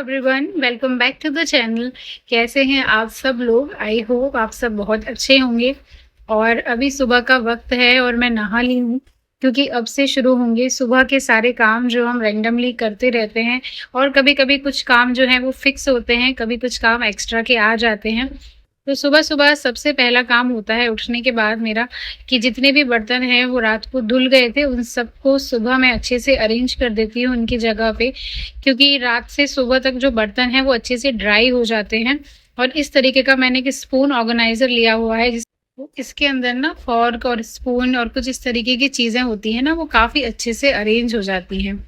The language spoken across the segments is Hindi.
Everyone, welcome back to the channel. कैसे हैं आप सब लोग? आई होप आप सब बहुत अच्छे होंगे। और अभी सुबह का वक्त है और मैं नहा ली हूँ, क्योंकि अब से शुरू होंगे सुबह के सारे काम जो हम रैंडमली करते रहते हैं। और कभी कभी कुछ काम जो हैं वो फिक्स होते हैं, कभी कुछ काम एक्स्ट्रा के आ जाते हैं। तो सुबह सुबह सबसे पहला काम होता है उठने के बाद मेरा, कि जितने भी बर्तन हैं वो रात को धुल गए थे उन सबको सुबह मैं अच्छे से अरेंज कर देती हूँ उनकी जगह पे, क्योंकि रात से सुबह तक जो बर्तन हैं वो अच्छे से ड्राई हो जाते हैं। और इस तरीके का मैंने एक स्पून ऑर्गेनाइजर लिया हुआ है, इसके अंदर ना फॉर्क और स्पून और कुछ इस तरीके की चीज़ें होती हैं ना, वो काफ़ी अच्छे से अरेंज हो जाती हैं।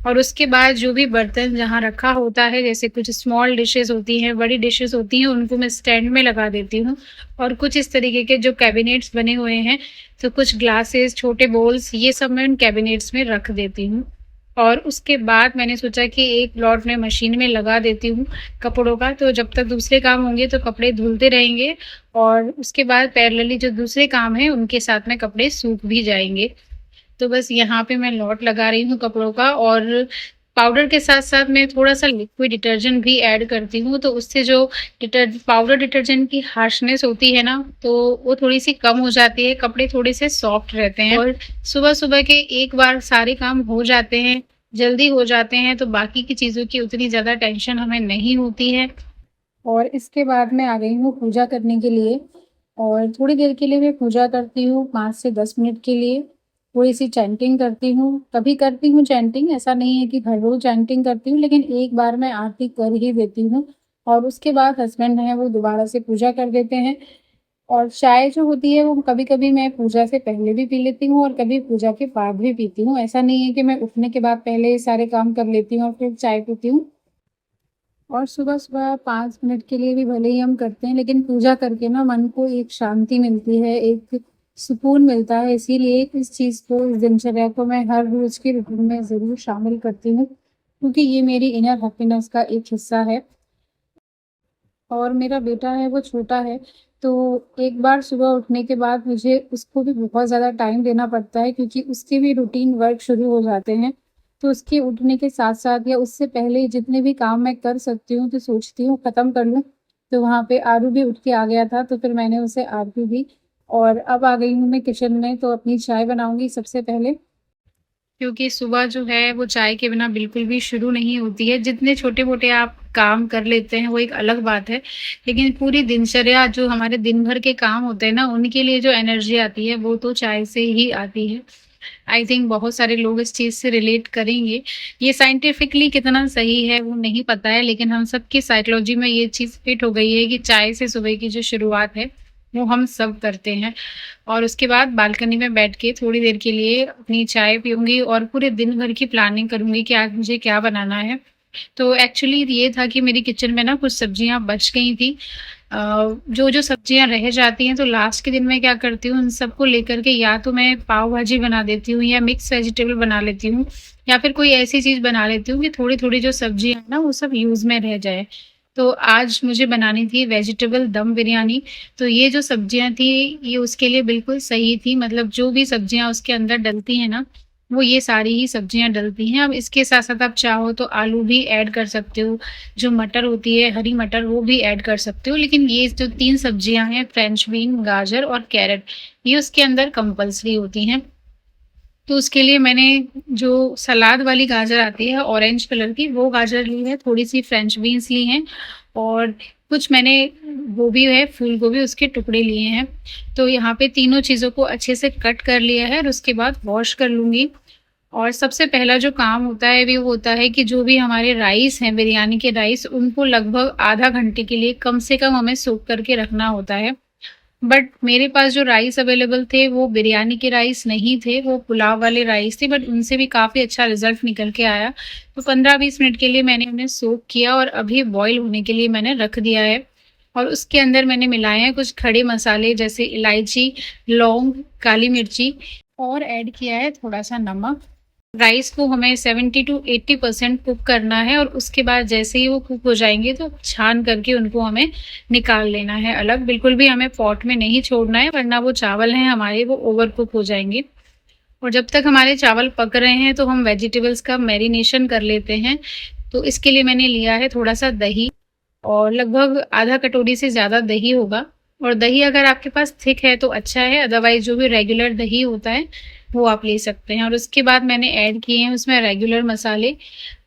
और उसके बाद जो भी बर्तन जहाँ रखा होता है, जैसे कुछ स्मॉल डिशेस होती हैं, बड़ी डिशेस होती हैं, उनको मैं स्टैंड में लगा देती हूँ। और कुछ इस तरीके के जो कैबिनेट्स बने हुए हैं, तो कुछ ग्लासेस, छोटे बोल्स, ये सब मैं उन कैबिनेट्स में रख देती हूँ। और उसके बाद मैंने सोचा कि एक लॉट में मशीन में लगा देती हूँ कपड़ों का, तो जब तक दूसरे काम होंगे तो कपड़े धुलते रहेंगे, और उसके बाद पैरेलली जो दूसरे काम हैं उनके साथ में कपड़े सूख भी जाएंगे। तो बस यहाँ पे मैं लॉट लगा रही हूँ कपड़ों का, और पाउडर के साथ साथ मैं थोड़ा सा लिक्विड डिटर्जेंट भी ऐड करती हूँ, तो उससे जो पाउडर डिटर्जेंट की हार्शनेस होती है ना, तो वो थोड़ी सी कम हो जाती है, कपड़े थोड़े से सॉफ्ट रहते हैं। और सुबह सुबह के एक बार सारे काम हो जाते हैं, जल्दी हो जाते हैं, तो बाकी की चीज़ों की उतनी ज़्यादा टेंशन हमें नहीं होती है। और इसके बाद मैं आ गई हूँ पूजा करने के लिए, और थोड़ी देर के लिए मैं पूजा करती हूँ, 5 से 10 मिनट के लिए थोड़ी सी चैंटिंग करती हूँ। कभी करती हूँ चैंटिंग, ऐसा नहीं है कि हर रोज चैंटिंग करती हूँ, लेकिन एक बार मैं आरती कर ही देती हूँ। और उसके बाद हस्बैंड है वो दोबारा से पूजा कर देते हैं। और चाय जो होती है वो कभी कभी मैं पूजा से पहले भी पी लेती हूँ और कभी पूजा के बाद भी पीती हूँ। ऐसा नहीं है कि मैं उठने के बाद पहले सारे काम कर लेती हूँ और फिर चाय पीती हूँ। और सुबह सुबह 5 मिनट के लिए भी भले ही हम करते हैं, लेकिन पूजा करके ना मन को एक शांति मिलती है, एक सुकून मिलता है। इसीलिए इस चीज़ को, इस दिनचर्या को मैं हर रोज की रूटीन में ज़रूर शामिल करती हूँ, क्योंकि ये मेरी इनर हैप्पीनेस का एक हिस्सा है। और मेरा बेटा है वो छोटा है, तो एक बार सुबह उठने के बाद मुझे उसको भी बहुत ज़्यादा टाइम देना पड़ता है, क्योंकि उसके भी रूटीन वर्क शुरू हो जाते हैं। तो उसके उठने के साथ साथ या उससे पहले जितने भी काम मैं कर सकती हूँ तो सोचती हूँ ख़त्म कर लूँ। तो वहाँ पे आरू भी उठ के आ गया था, तो फिर मैंने उसे आरती दी। और अब आ गई हूँ मैं किचन में, तो अपनी चाय बनाऊंगी सबसे पहले, क्योंकि सुबह जो है वो चाय के बिना बिल्कुल भी शुरू नहीं होती है। जितने छोटे मोटे आप काम कर लेते हैं वो एक अलग बात है, लेकिन पूरी दिनचर्या जो हमारे दिन भर के काम होते हैं ना, उनके लिए जो एनर्जी आती है वो तो चाय से ही आती है। आई थिंक बहुत सारे लोग इस चीज़ से रिलेट करेंगे। ये साइंटिफिकली कितना सही है वो नहीं पता है, लेकिन हम सबकी साइकोलॉजी में ये चीज़ फिट हो गई है कि चाय से सुबह की जो शुरुआत है वो हम सब करते हैं। और उसके बाद बालकनी में बैठ के थोड़ी देर के लिए अपनी चाय पीऊँगी और पूरे दिन भर की प्लानिंग करूँगी कि आज मुझे क्या बनाना है। तो एक्चुअली ये था कि मेरी किचन में ना कुछ सब्जियां बच गई थी। जो जो सब्जियां रह जाती हैं तो लास्ट के दिन मैं क्या करती हूँ, उन सबको लेकर के या तो मैं पाव भाजी बना देती हूँ या मिक्स वेजिटेबल बना लेती हूँ, या फिर कोई ऐसी चीज़ बना लेती हूँ कि थोड़ी थोड़ी जो सब्जियां हैं ना वो सब यूज़ में रह जाए। तो आज मुझे बनानी थी वेजिटेबल दम बिरयानी। तो ये जो सब्जियां थी ये उसके लिए बिल्कुल सही थी, मतलब जो भी सब्जियां उसके अंदर डलती हैं ना, वो ये सारी ही सब्जियां डलती हैं। अब इसके साथ साथ आप चाहो तो आलू भी ऐड कर सकते हो, जो मटर होती है हरी मटर वो भी ऐड कर सकते हो, लेकिन ये जो 3 सब्जियां हैं, फ्रेंच बीन, गाजर और कैरेट, ये उसके अंदर कंपल्सरी होती हैं। तो उसके लिए मैंने जो सलाद वाली गाजर आती है ऑरेंज कलर की, वो गाजर ली है, थोड़ी सी फ्रेंच बीन्स ली हैं, और कुछ मैंने गोभी है, फूल गोभी, उसके टुकड़े लिए हैं। तो यहाँ पे तीनों चीज़ों को अच्छे से कट कर लिया है और उसके बाद वॉश कर लूँगी। और सबसे पहला जो काम होता है वो होता है कि जो भी हमारे राइस हैं, बिरयानी के राइस, उनको लगभग आधा घंटे के लिए कम से कम हमें सोक करके रखना होता है। बट मेरे पास जो राइस अवेलेबल थे वो बिरयानी के राइस नहीं थे, वो पुलाव वाले राइस थे, बट उनसे भी काफ़ी अच्छा रिजल्ट निकल के आया। तो 15-20 मिनट के लिए मैंने उन्हें सोक किया और अभी बॉईल होने के लिए मैंने रख दिया है। और उसके अंदर मैंने मिलाए हैं कुछ खड़े मसाले, जैसे इलायची, लौंग, काली मिर्ची, और ऐड किया है थोड़ा सा नमक। राइस को हमें 70 to 80% कुक करना है, और उसके बाद जैसे ही वो कुक हो जाएंगे तो छान करके उनको हमें निकाल लेना है अलग। बिल्कुल भी हमें पॉट में नहीं छोड़ना है, वरना वो चावल हैं हमारे वो ओवर कुक हो जाएंगे। और जब तक हमारे चावल पक रहे हैं तो हम वेजिटेबल्स का मैरिनेशन कर लेते हैं। तो इसके लिए मैंने लिया है थोड़ा सा दही, और लगभग आधा कटोरी से ज़्यादा दही होगा। और दही अगर आपके पास थिक है तो अच्छा है, अदरवाइज जो भी रेगुलर दही होता है वो आप ले सकते हैं। और उसके बाद मैंने ऐड किए हैं उसमें रेगुलर मसाले,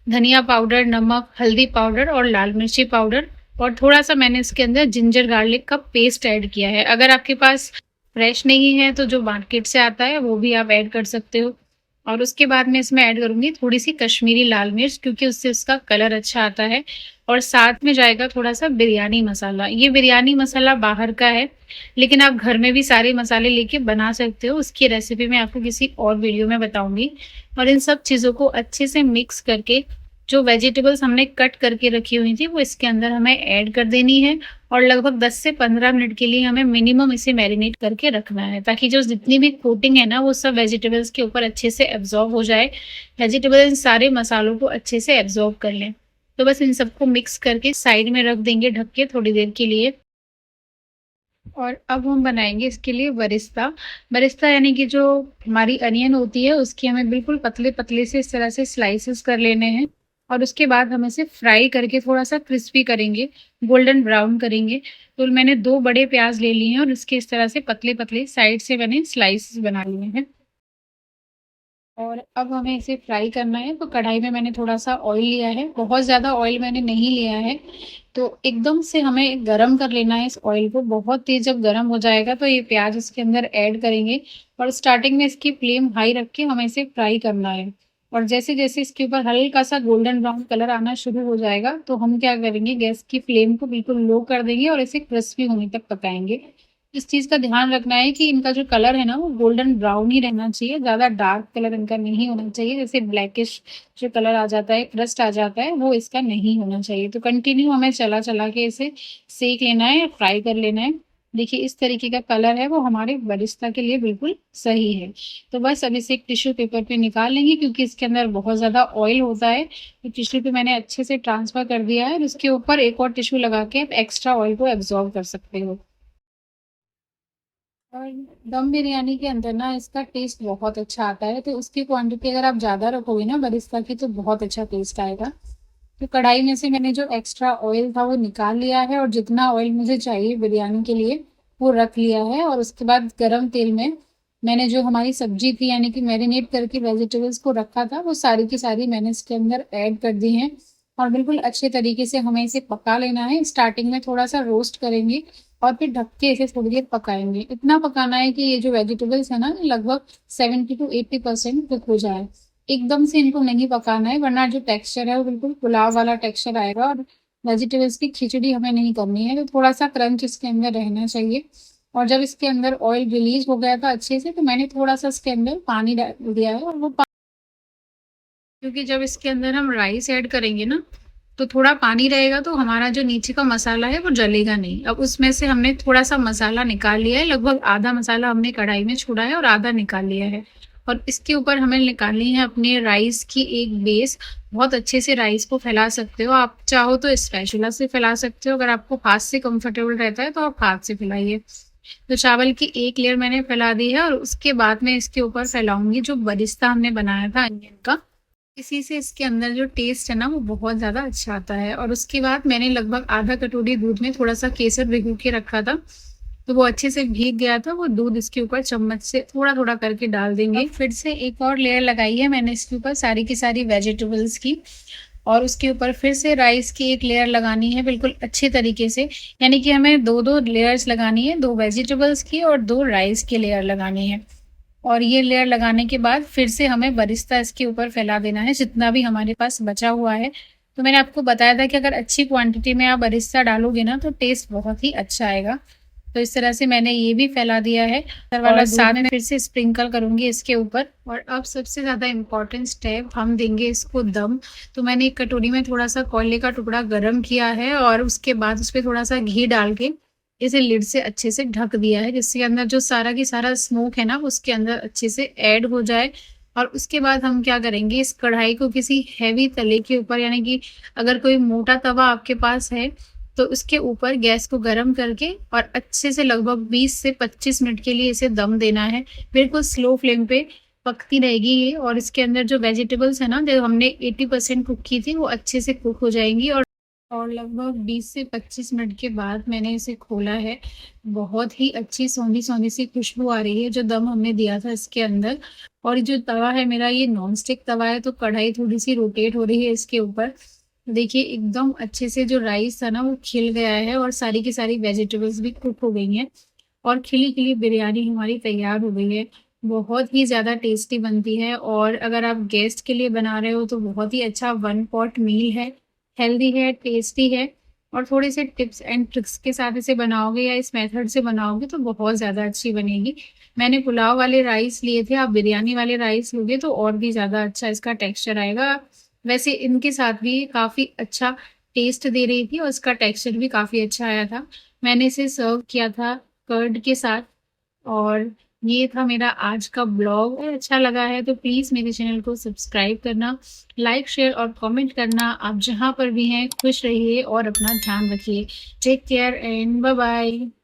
धनिया पाउडर, नमक, हल्दी पाउडर और लाल मिर्ची पाउडर, और थोड़ा सा मैंने इसके अंदर जिंजर गार्लिक का पेस्ट ऐड किया है। अगर आपके पास फ्रेश नहीं है तो जो मार्केट से आता है वो भी आप ऐड कर सकते हो। और उसके बाद मैं इसमें ऐड करूंगी थोड़ी सी कश्मीरी लाल मिर्च, क्योंकि उससे उसका कलर अच्छा आता है। और साथ में जाएगा थोड़ा सा बिरयानी मसाला। ये बिरयानी मसाला बाहर का है, लेकिन आप घर में भी सारे मसाले लेके बना सकते हो। उसकी रेसिपी मैं आपको किसी और वीडियो में बताऊंगी। और इन सब चीज़ों को अच्छे से मिक्स करके जो वेजिटेबल्स हमने कट करके रखी हुई थी वो इसके अंदर हमें ऐड कर देनी है। और लगभग 10 से 15 मिनट के लिए हमें मिनिमम इसे मैरिनेट करके रखना है, ताकि जो जितनी भी कोटिंग है ना वो सब वेजिटेबल्स के ऊपर अच्छे से एब्जॉर्ब हो जाए, वेजिटेबल इन सारे मसालों को अच्छे से एब्जॉर्ब कर लें। तो बस इन सबको मिक्स करके साइड में रख देंगे ढक के थोड़ी देर के लिए। और अब हम बनाएंगे इसके लिए बरिस्ता। बरिस्ता यानी कि जो हमारी अनियन होती है उसकी हमें बिल्कुल पतले पतले से इस तरह से स्लाइसेस कर लेने हैं। और उसके बाद हम इसे फ्राई करके थोड़ा सा क्रिस्पी करेंगे, गोल्डन ब्राउन करेंगे। तो मैंने 2 बड़े प्याज ले लिए हैं और इसके इस तरह से पतले पतले साइड से मैंने स्लाइसेस बना लिए हैं। और अब हमें इसे फ्राई करना है। तो कढ़ाई में मैंने थोड़ा सा ऑयल लिया है, बहुत ज़्यादा ऑयल मैंने नहीं लिया है। तो एकदम से हमें गरम कर लेना है इस ऑयल को। बहुत तेज जब गरम हो जाएगा तो ये प्याज इसके अंदर ऐड करेंगे, और स्टार्टिंग में इसकी फ्लेम हाई रख के हमें इसे फ्राई करना है। और जैसे जैसे इसके ऊपर हल्का सा गोल्डन ब्राउन कलर आना शुरू हो जाएगा तो हम क्या करेंगे, गैस की फ्लेम को बिल्कुल लो कर देंगे और इसे क्रिस्पी होने तक पकाएंगे। इस चीज़ का ध्यान रखना है कि इनका जो कलर है ना वो गोल्डन ब्राउन ही रहना चाहिए, ज़्यादा डार्क कलर इनका नहीं होना चाहिए। जैसे ब्लैकिश जो कलर आ जाता है, क्रस्ट आ जाता है, वो इसका नहीं होना चाहिए। तो कंटिन्यू हमें चला चला के इसे सेक लेना है, फ्राई कर लेना है। देखिए इस तरीके का कलर है वो हमारे बरिस्ता के लिए बिल्कुल सही है। तो बस अब इसे एक टिश्यू पेपर पे निकाल लेंगे, क्योंकि इसके अंदर बहुत ज़्यादा ऑयल होता है। तो टिश्यू पे मैंने अच्छे से ट्रांसफ़र कर दिया है, और उसके ऊपर एक और टिश्यू लगा के आप एक्स्ट्रा ऑयल को एब्जॉर्ब कर सकते हो। और दम बिरयानी के अंदर ना इसका टेस्ट बहुत अच्छा आता है। तो उसकी क्वांटिटी अगर आप ज़्यादा रखोगे ना बरिस्ता की तो बहुत अच्छा टेस्ट आएगा। तो कढ़ाई में से मैंने जो एक्स्ट्रा ऑयल था वो निकाल लिया है, और जितना ऑयल मुझे चाहिए बिरयानी के लिए वो रख लिया है। और उसके बाद गरम तेल में मैंने जो हमारी सब्जी थी यानी कि मैरिनेट करके वेजिटेबल्स को रखा था वो सारी की सारी मैंने इसके अंदर ऐड कर दी हैं। और बिल्कुल अच्छे तरीके से हमें इसे पका लेना है। स्टार्टिंग में थोड़ा सा रोस्ट करेंगे और फिर ढक के इसे थोड़ी देर पकाएंगे। इतना पकाना है कि ये जो वेजिटेबल्स है ना लगभग 70 to 80% कुक हो जाए। एकदम से इनको नहीं पकाना है, वरना जो टेक्सचर है वो बिल्कुल पुलाव वाला टेक्सचर आएगा, और वेजिटेबल्स की खिचड़ी हमें नहीं करनी है। तो थोड़ा सा क्रंच इसके अंदर रहना चाहिए। और जब इसके अंदर ऑयल रिलीज हो गया था अच्छे से तो मैंने थोड़ा सा इसके अंदर पानी डाल दिया है। और वो क्योंकि जब इसके अंदर हम राइस ऐड करेंगे ना तो थोड़ा पानी रहेगा, तो हमारा जो नीचे का मसाला है वो जलेगा नहीं। अब उसमें से हमने थोड़ा सा मसाला निकाल लिया है, लगभग आधा मसाला हमने कढ़ाई में छोड़ा है और आधा निकाल लिया है। और इसके ऊपर हमें निकालनी है अपने राइस की एक बेस। बहुत अच्छे से राइस को फैला सकते हो, आप चाहो तो स्पैचुला से फैला सकते हो, अगर आपको हाथ से कंफर्टेबल रहता है तो आप हाथ से फैलाइए। तो चावल की एक लेयर मैंने फैला दी है, और उसके बाद मैं इसके ऊपर फैलाऊंगी जो बरिस्ता हमने बनाया था अनियन का। इसी से इसके अंदर जो टेस्ट है ना वो बहुत ज़्यादा अच्छा आता है। और उसके बाद मैंने लगभग आधा कटोरी दूध में थोड़ा सा केसर भिगो के रखा था, तो वो अच्छे से भीग गया था। वो दूध इसके ऊपर चम्मच से थोड़ा थोड़ा करके डाल देंगे। फिर से एक और लेयर लगाई है मैंने इसके ऊपर सारी की सारी वेजिटेबल्स की, और उसके ऊपर फिर से राइस की एक लेयर लगानी है बिल्कुल अच्छे तरीके से। यानी कि हमें 2-2 लेयर्स लगानी है, 2 वेजिटेबल्स की और 2 राइस की लेयर लगानी है। और ये लेयर लगाने के बाद फिर से हमें बरिस्ता इसके ऊपर फैला देना है जितना भी हमारे पास बचा हुआ है। तो मैंने आपको बताया था कि अगर अच्छी क्वांटिटी में आप बरिस्ता डालोगे ना तो टेस्ट बहुत ही अच्छा आएगा। तो इस तरह से मैंने ये भी फैला दिया है, और साथ में फिर से स्प्रिंकल करूंगी इसके ऊपर। और अब सबसे ज़्यादा इम्पॉर्टेंट स्टेप हम देंगे इसको दम। तो मैंने एक कटोरी में थोड़ा सा कोयले का टुकड़ा गर्म किया है, और उसके बाद उस पर थोड़ा सा घी डाल के इसे लिड से अच्छे से ढक दिया है, जिसके अंदर जो सारा की सारा स्मोक है ना उसके अंदर अच्छे से ऐड हो जाए। और उसके बाद हम क्या करेंगे, इस कढ़ाई को किसी हैवी तले के ऊपर, यानी कि अगर कोई मोटा तवा आपके पास है तो उसके ऊपर गैस को गर्म करके और अच्छे से लगभग 20 से 25 मिनट के लिए इसे दम देना है, बिल्कुल स्लो फ्लेम पे। पकती रहेगी ये, और इसके अंदर जो वेजिटेबल्स है ना, जो हमने 80% कुक की थी, वो अच्छे से कुक हो जाएंगी। और लगभग 20 से 25 मिनट के बाद मैंने इसे खोला है। बहुत ही अच्छी सोंधी सोंधी सी खुशबू आ रही है जो दम हमने दिया था इसके अंदर। और जो तवा है मेरा, ये नॉन स्टिक तवा है, तो कढ़ाई थोड़ी सी रोटेट हो रही है इसके ऊपर। देखिए एकदम अच्छे से जो राइस था ना वो खिल गया है, और सारी की सारी वेजिटेबल्स भी कुक हो गई हैं, और खिली खिली बिरयानी हमारी तैयार हो गई है। बहुत ही ज़्यादा टेस्टी बनती है, और अगर आप गेस्ट के लिए बना रहे हो तो बहुत ही अच्छा वन पॉट मील है। हेल्दी है, टेस्टी है, और थोड़े से टिप्स एंड ट्रिक्स के साथ इसे बनाओगे या इस मेथड से बनाओगे तो बहुत ज़्यादा अच्छी बनेगी। मैंने पुलाव वाले राइस लिए थे, आप बिरयानी वाले राइस लोगे तो और भी ज़्यादा अच्छा इसका टेक्सचर आएगा। वैसे इनके साथ भी काफ़ी अच्छा टेस्ट दे रही थी, और इसका टेक्सचर भी काफ़ी अच्छा आया था। मैंने इसे सर्व किया था कर्ड के साथ। और ये था मेरा आज का ब्लॉग। अगर अच्छा लगा है तो प्लीज़ मेरे चैनल को सब्सक्राइब करना, लाइक शेयर और कमेंट करना। आप जहाँ पर भी हैं खुश रहिए और अपना ध्यान रखिए। Take care and bye bye.